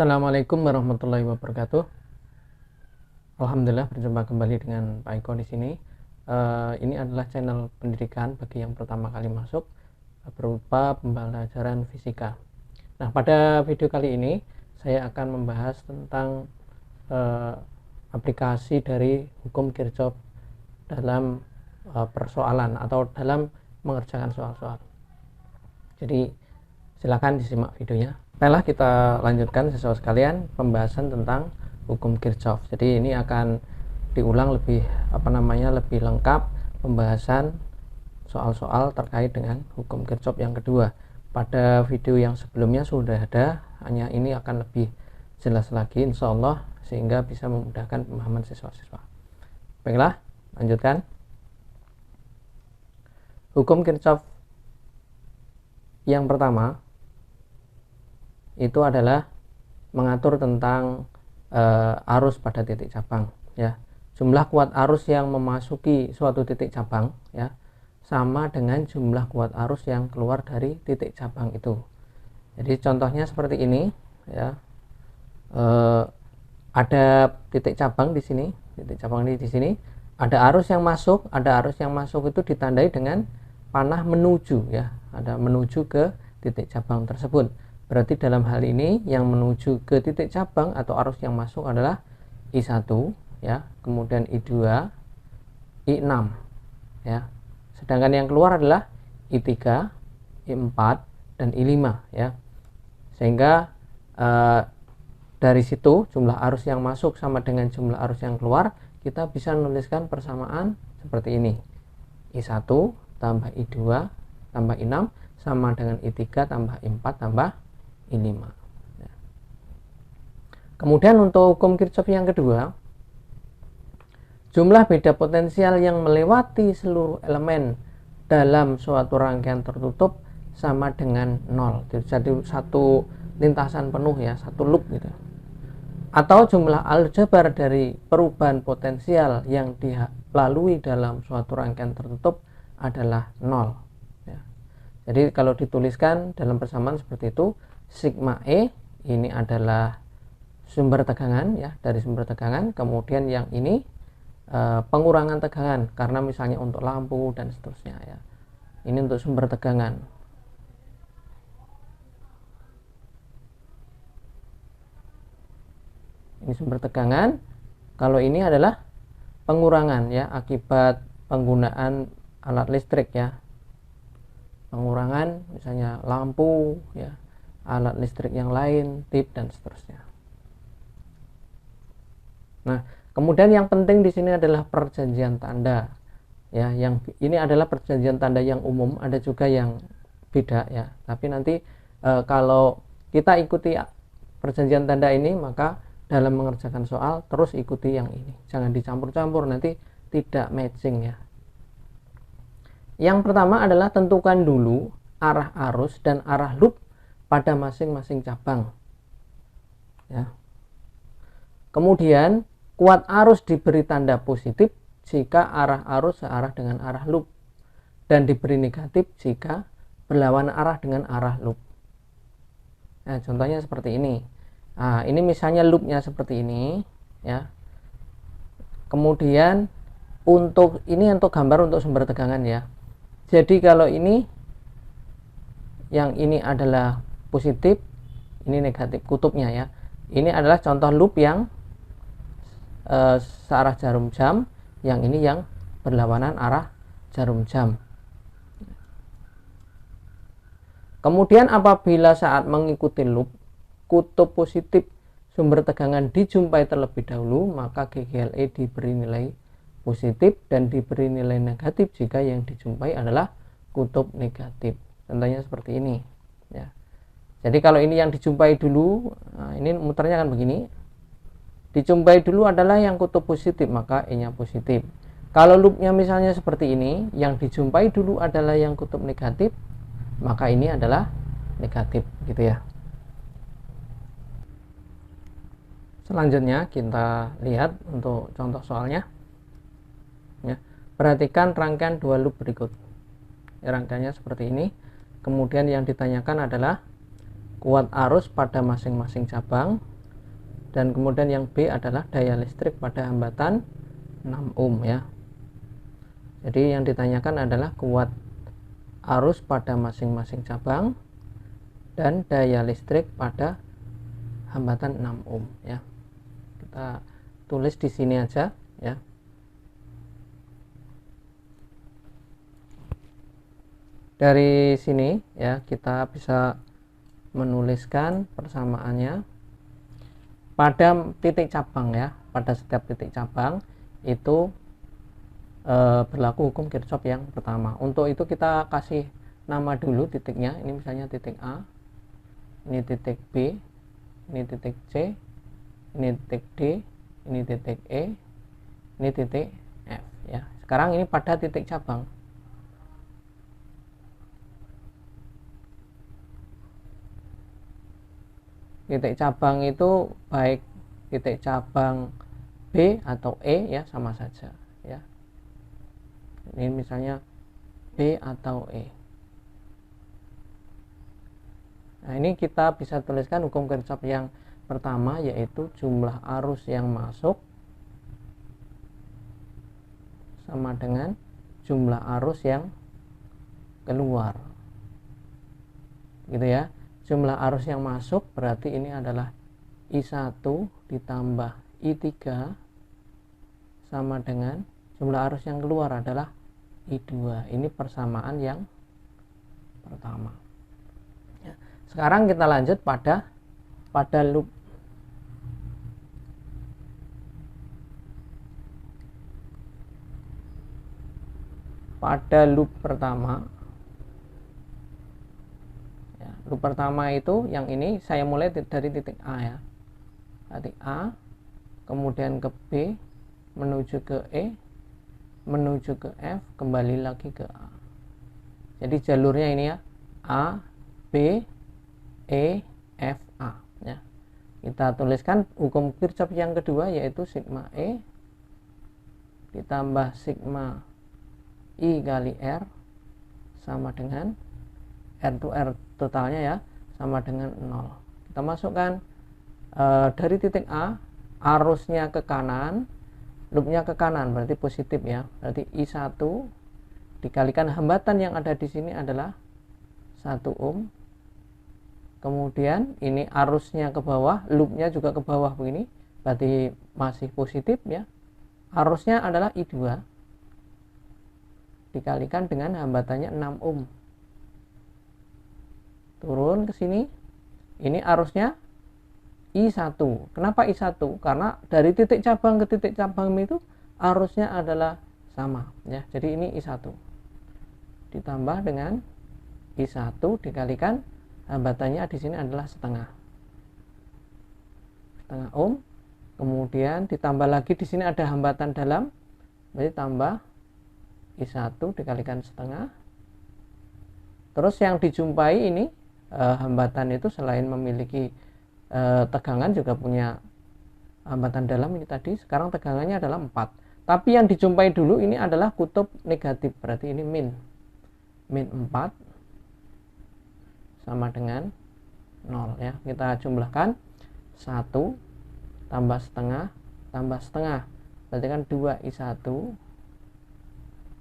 Assalamualaikum warahmatullahi wabarakatuh. Alhamdulillah berjumpa kembali dengan Pak Eko di sini. Ini adalah channel pendidikan bagi yang pertama kali masuk berupa pembelajaran fisika. Nah, pada video kali ini saya akan membahas tentang aplikasi dari hukum Kirchhoff dalam persoalan atau dalam mengerjakan soal-soal. Jadi silakan disimak videonya. Baiklah, kita lanjutkan sesuai sekalian pembahasan tentang hukum Kirchhoff. Jadi ini akan diulang lebih lebih lengkap pembahasan soal-soal terkait dengan hukum Kirchhoff yang kedua. Pada video yang sebelumnya sudah ada, hanya ini akan lebih jelas lagi insya Allah sehingga bisa memudahkan pemahaman siswa-siswa. Baiklah, lanjutkan. Hukum Kirchhoff yang pertama itu adalah mengatur tentang arus pada titik cabang, ya. Jumlah kuat arus yang memasuki suatu titik cabang, ya, sama dengan jumlah kuat arus yang keluar dari titik cabang itu. Jadi contohnya seperti ini, ya. Ada titik cabang di sini, titik cabang ini di sini. Ada arus yang masuk, itu ditandai dengan panah menuju, ya. Ada menuju ke titik cabang tersebut. Berarti dalam hal ini yang menuju ke titik cabang atau arus yang masuk adalah I1, ya, kemudian I2, I6, ya. Sedangkan yang keluar adalah I3, I4 dan I5, ya. Sehingga dari situ jumlah arus yang masuk sama dengan jumlah arus yang keluar, kita bisa menuliskan persamaan seperti ini. I1 tambah I2 tambah I6 sama dengan I3 tambah I4 tambah I5. Kemudian untuk hukum Kirchhoff yang kedua, jumlah beda potensial yang melewati seluruh elemen dalam suatu rangkaian tertutup sama dengan 0. Jadi satu lintasan penuh, ya, satu loop gitu. Atau jumlah aljabar dari perubahan potensial yang dilalui dalam suatu rangkaian tertutup adalah 0. Ya. Jadi kalau dituliskan dalam persamaan seperti itu, sigma E ini adalah sumber tegangan, ya, dari sumber tegangan. Kemudian yang ini pengurangan tegangan karena misalnya untuk lampu dan seterusnya, ya. Ini untuk sumber tegangan. Ini sumber tegangan. Kalau ini adalah pengurangan, ya, akibat penggunaan alat listrik, ya. Pengurangan misalnya lampu, ya, alat listrik yang lain, tip dan seterusnya. Nah, kemudian yang penting di sini adalah perjanjian tanda, ya. Yang ini adalah perjanjian tanda yang umum, ada juga yang beda, ya. Tapi nanti kalau kita ikuti perjanjian tanda ini, maka dalam mengerjakan soal terus ikuti yang ini. Jangan dicampur-campur, nanti tidak matching, ya. Yang pertama adalah tentukan dulu arah arus dan arah loop pada masing-masing cabang, ya. Kemudian kuat arus diberi tanda positif jika arah arus searah dengan arah loop dan diberi negatif jika berlawanan arah dengan arah loop. Nah, contohnya seperti ini. Nah, ini misalnya loopnya seperti ini, ya. Kemudian untuk gambar untuk sumber tegangan, ya. Jadi kalau ini yang ini adalah positif, ini negatif kutubnya, ya. Ini adalah contoh loop yang searah jarum jam, yang ini yang berlawanan arah jarum jam. Kemudian apabila saat mengikuti loop kutub positif sumber tegangan dijumpai terlebih dahulu, maka GGLE diberi nilai positif dan diberi nilai negatif jika yang dijumpai adalah kutub negatif. Contohnya seperti ini, ya. Jadi kalau ini yang dijumpai dulu, nah ini muternya kan begini. Dijumpai dulu adalah yang kutub positif, maka E-nya positif. Kalau loopnya misalnya seperti ini, yang dijumpai dulu adalah yang kutub negatif, maka ini adalah negatif, gitu, ya. Selanjutnya kita lihat untuk contoh soalnya, ya. Perhatikan rangkaian dua loop berikut. Ya, rangkaiannya seperti ini. Kemudian yang ditanyakan adalah kuat arus pada masing-masing cabang, Dan kemudian yang B adalah daya listrik pada hambatan 6 ohm ya. Jadi yang ditanyakan adalah kuat arus pada masing-masing cabang dan daya listrik pada hambatan 6 ohm ya. Kita tulis di sini aja ya. Dari sini ya kita bisa menuliskan persamaannya pada titik cabang ya. Pada setiap titik cabang itu berlaku hukum Kirchhoff yang pertama. Untuk itu kita kasih nama dulu titiknya. Ini misalnya titik A, ini titik B, ini titik C, ini titik D, ini titik E, ini titik F ya. Sekarang ini pada titik cabang. Titik cabang itu baik titik cabang B atau E ya sama saja ya. Ini misalnya B atau E. Nah, ini kita bisa tuliskan hukum Kirchhoff yang pertama, yaitu jumlah arus yang masuk sama dengan jumlah arus yang keluar. Gitu ya. Jumlah arus yang masuk berarti ini adalah I1 ditambah I3 sama dengan jumlah arus yang keluar adalah I2. Ini persamaan yang pertama. Ya. Sekarang kita lanjut pada loop. Pada loop pertama, ya, loop pertama itu yang ini saya mulai dari titik A ya. Titik A, kemudian ke B, menuju ke E, menuju ke F, kembali lagi ke A. Jadi jalurnya ini ya, A, B, E, F, A ya. Kita tuliskan hukum Kirchhoff yang kedua, yaitu sigma E ditambah sigma I kali R sama dengan R to R totalnya ya, sama dengan 0. Kita masukkan dari titik A, arusnya ke kanan, loopnya ke kanan, berarti positif ya. Berarti I1 dikalikan hambatan yang ada di sini adalah 1 ohm. Kemudian ini arusnya ke bawah, loopnya juga ke bawah begini, berarti masih positif ya. Arusnya adalah I2 dikalikan dengan hambatannya 6 ohm. Turun ke sini, ini arusnya I1. Kenapa I1? Karena dari titik cabang ke titik cabang itu arusnya adalah sama ya. Jadi ini I1 ditambah dengan I1 dikalikan hambatannya di sini adalah setengah ohm. Kemudian ditambah lagi di sini ada hambatan dalam, berarti tambah I1 dikalikan setengah. Terus yang dijumpai ini hambatan itu selain memiliki tegangan juga punya hambatan dalam ini tadi. Sekarang tegangannya adalah 4. Tapi yang dijumpai dulu ini adalah kutub negatif, berarti ini min 4 sama dengan 0 ya. Kita jumlahkan 1 tambah setengah, berarti kan 2 I1,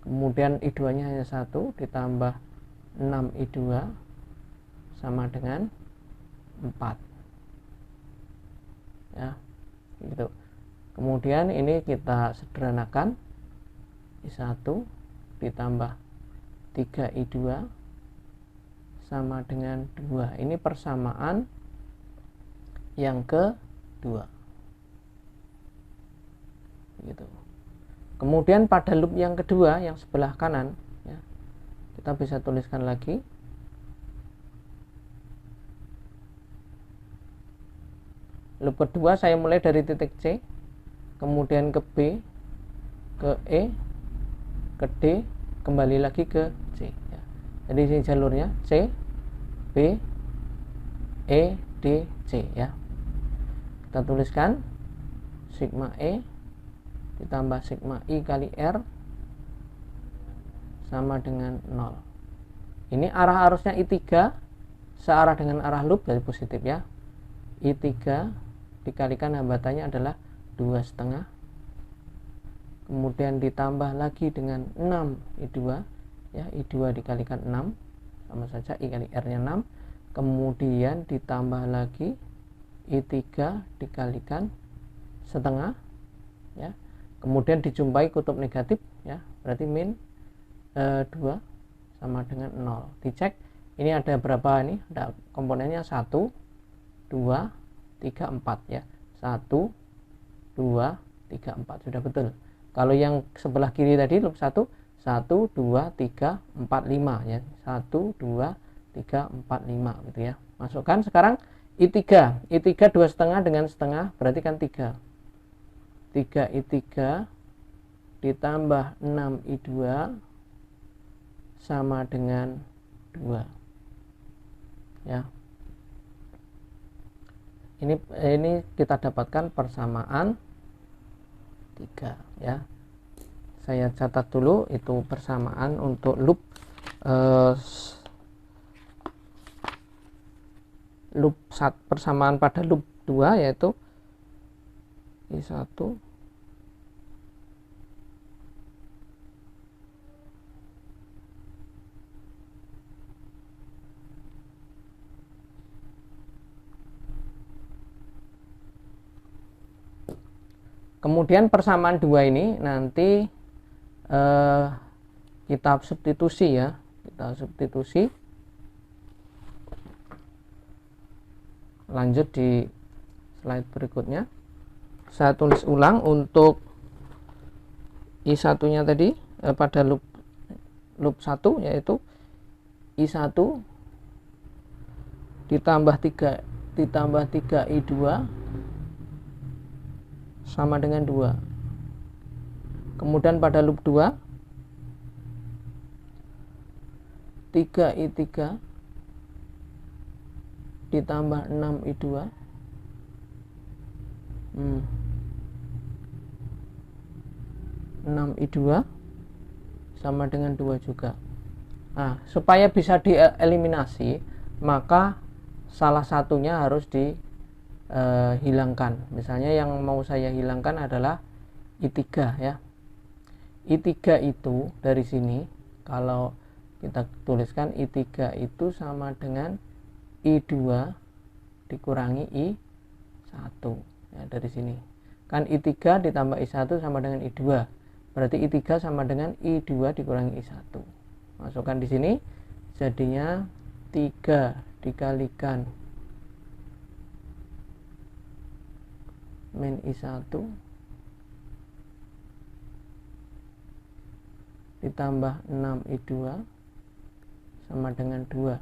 kemudian I2 nya hanya 1 ditambah 6 I2 sama dengan 4 ya, gitu. Kemudian ini kita sederhanakan, I1 ditambah 3 I2 sama dengan 2. Ini persamaan yang kedua gitu. Kemudian pada loop yang kedua yang sebelah kanan ya, kita bisa tuliskan lagi loop kedua. Saya mulai dari titik C, kemudian ke B, ke E, ke D, kembali lagi ke C ya. Jadi ini jalurnya C, B, E, D, C ya. Kita tuliskan sigma E ditambah sigma I kali R sama dengan 0. Ini arah arusnya I3 searah dengan arah loop, dari positif ya. I3 dikalikan hambatannya adalah 2,5, kemudian ditambah lagi dengan 6 I2 ya, I2 dikalikan 6 sama saja, I kali R nya 6, kemudian ditambah lagi I3 dikalikan setengah ya, kemudian dijumpai kutub negatif ya, berarti min 2 sama dengan 0. Dicek ini ada berapa, ini ada komponennya 1 2 3 4 ya, 1 2 3 4 sudah betul. Kalau yang sebelah kiri tadi loop 1 1 2 3 4 5 ya, 1 2 3 4 5 gitu ya. Masukkan sekarang I3 2,5 dengan setengah berarti kan 3 I3 ditambah 6 I2 sama dengan 2 ya. Ini kita dapatkan persamaan 3 ya. Saya catat dulu itu persamaan untuk loop persamaan pada loop 2 yaitu I1 kemudian persamaan 2 ini nanti kita substitusi ya, kita substitusi. Lanjut di slide berikutnya, saya tulis ulang untuk I1 nya tadi pada loop 1 yaitu I1 ditambah 3 I2 sama dengan 2. Kemudian pada loop 2 3 I3 ditambah 6 I2 6 I2 sama dengan 2 juga. Nah, supaya bisa dieliminasi maka salah satunya harus dihilangkan. Misalnya yang mau saya hilangkan adalah I3 ya. I3 itu dari sini kalau kita tuliskan I3 itu sama dengan I2 dikurangi I1 ya, dari sini kan I3 ditambah I1 sama dengan I2, berarti I3 sama dengan I2 dikurangi I1. Masukkan di sini jadinya 3 dikalikan min I1 ditambah 6 I2 sama dengan 2.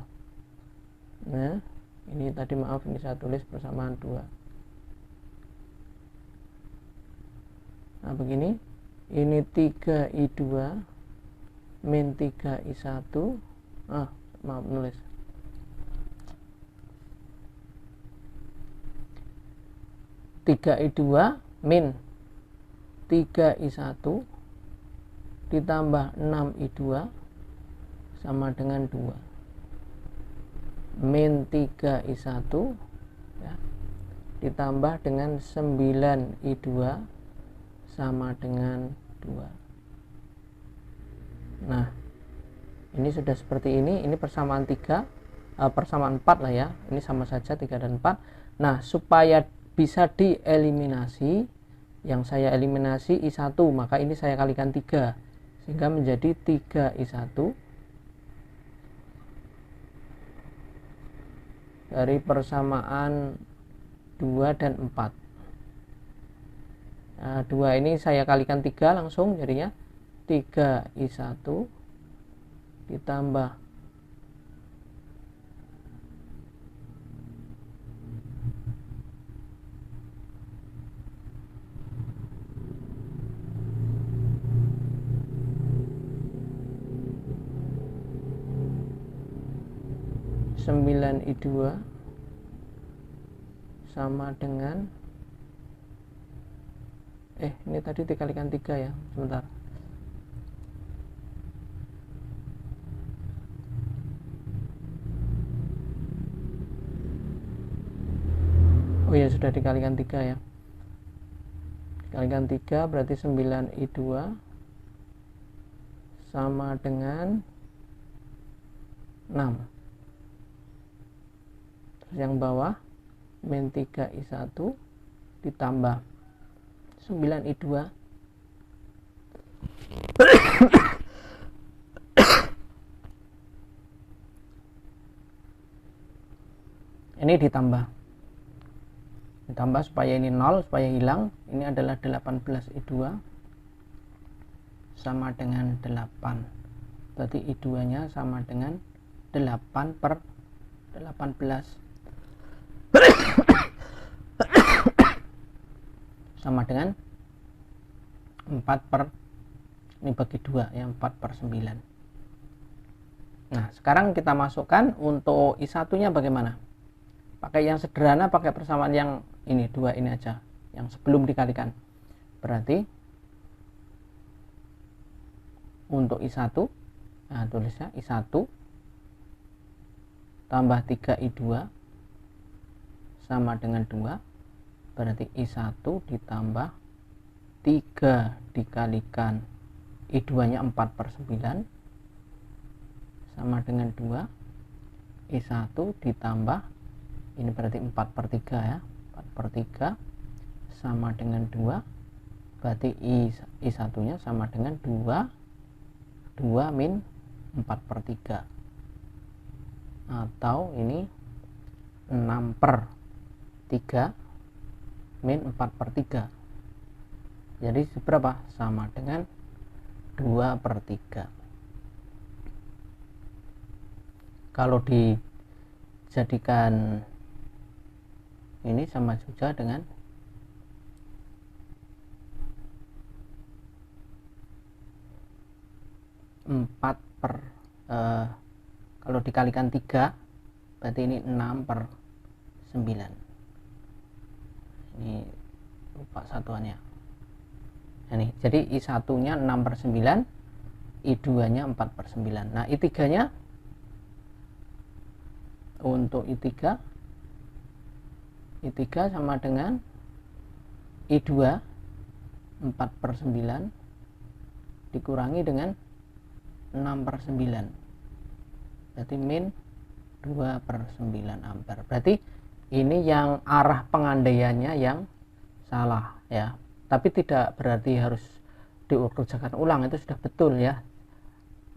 Nah, ini tadi maaf, ini saya tulis persamaan 2. Nah, begini. Ini 3 I2 min 3 I1. Maaf nulis. Tiga I2 min 3 I1 ditambah 6 I2 sama dengan 2. Min 3 I1 ya, ditambah dengan 9 I2 sama dengan 2. Nah, ini sudah seperti ini persamaan 3 persamaan 4 lah ya, ini sama saja 3 dan 4. Nah, supaya bisa dieliminasi, yang saya eliminasi I1, maka ini saya kalikan 3 sehingga menjadi 3 I1 dari persamaan 2 dan 4. Nah, 2 ini saya kalikan 3 langsung, jadinya 3 I1 ditambah 9 I2 sama dengan ini tadi dikalikan 3 ya, sebentar. Oh ya, sudah sudah dikalikan 3 ya. Dikalikan 3 berarti 9i2 sama dengan 6. Terus yang bawah min 3i1 ditambah 9i2 ini ditambah supaya ini 0, supaya hilang. Ini adalah 18i2 sama dengan 8. Berarti i2 nya sama dengan 8 per 18 sama dengan 4 per, ini bagi 2 ya, 4 per 9. Nah sekarang kita masukkan untuk i1 nya bagaimana. Pakai yang sederhana, pakai persamaan yang ini, 2 ini aja, yang sebelum dikalikan. Berarti untuk i1, nah tulisnya i1 tambah 3i2 sama dengan 2. Berarti i1 ditambah 3 dikalikan i2 nya 4 per 9 sama dengan 2. i1 ditambah, ini berarti 4 per 3 ya, 4 per 3 sama dengan 2. Berarti i1 nya sama dengan 2 min 4 per 3, atau ini 6 per 3 min 4 per 3. Jadi berapa? Sama dengan 2 per 3. Kalau dijadikan ini sama juga dengan 4 per kalau dikalikan 3 berarti ini 6 per 9. Ini lupa satuannya. Ini jadi i1 nya 6 per 9, i2 nya 4 per 9. Nah i3 nya, untuk i3 sama dengan i2 4 per 9 dikurangi dengan 6 per 9, berarti min 2 per 9 ampere. Berarti ini yang arah pengandaiannya yang salah ya, tapi tidak berarti harus dikerjakan ulang, itu sudah betul ya.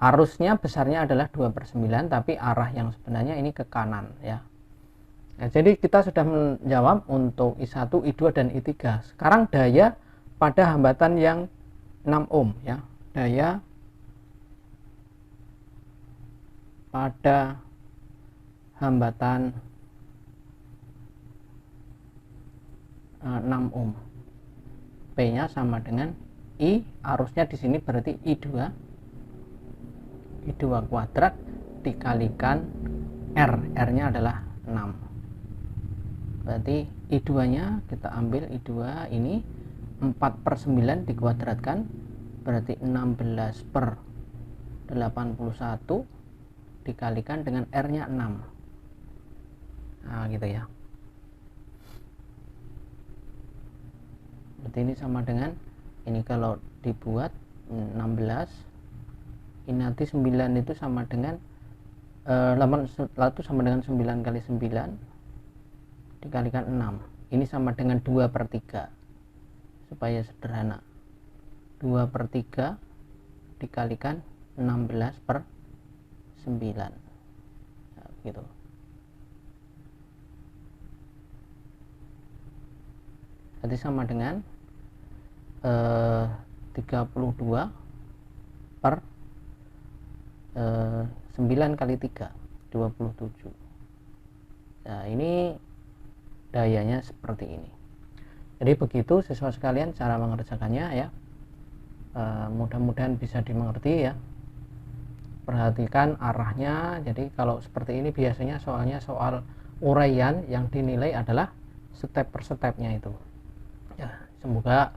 Arusnya besarnya adalah 2 per 9, tapi arah yang sebenarnya ini ke kanan ya. Nah, jadi kita sudah menjawab untuk I1, I2 dan I3. Sekarang daya pada hambatan yang 6 ohm ya. Daya pada hambatan 6 ohm. P-nya sama dengan I, arusnya di sini berarti I2 kuadrat dikalikan R. R-nya adalah 6. Berarti I2 nya kita ambil, I2 ini 4 per 9 dikuadratkan berarti 16 per 81 dikalikan dengan R nya 6. Nah gitu ya. Berarti ini sama dengan, ini kalau dibuat 16, ini nanti 9 itu sama dengan 8 itu sama dengan 9 kali 9 dikalikan 6. Ini sama dengan 2 per 3 supaya sederhana. 2 per 3 dikalikan 16 per 9 nah, gitu. Jadi sama dengan 32 per 9 kali 3 27. Nah ini dayanya seperti ini. Jadi begitu siswa sekalian cara mengerjakannya ya. Mudah-mudahan bisa dimengerti ya. Perhatikan arahnya. Jadi kalau seperti ini biasanya soalnya soal uraian yang dinilai adalah step per stepnya itu ya. Semoga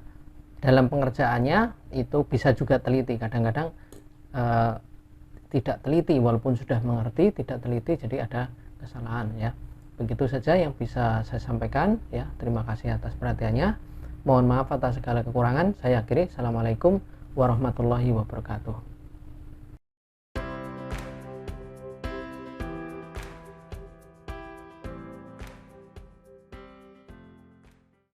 dalam pengerjaannya itu bisa juga teliti. Kadang-kadang tidak teliti walaupun sudah mengerti, tidak teliti, jadi ada kesalahan ya. begitu saja yang bisa saya sampaikan ya. Terima kasih atas perhatiannya. Mohon maaf atas segala kekurangan. Saya akhiri. Assalamualaikum warahmatullahi wabarakatuh.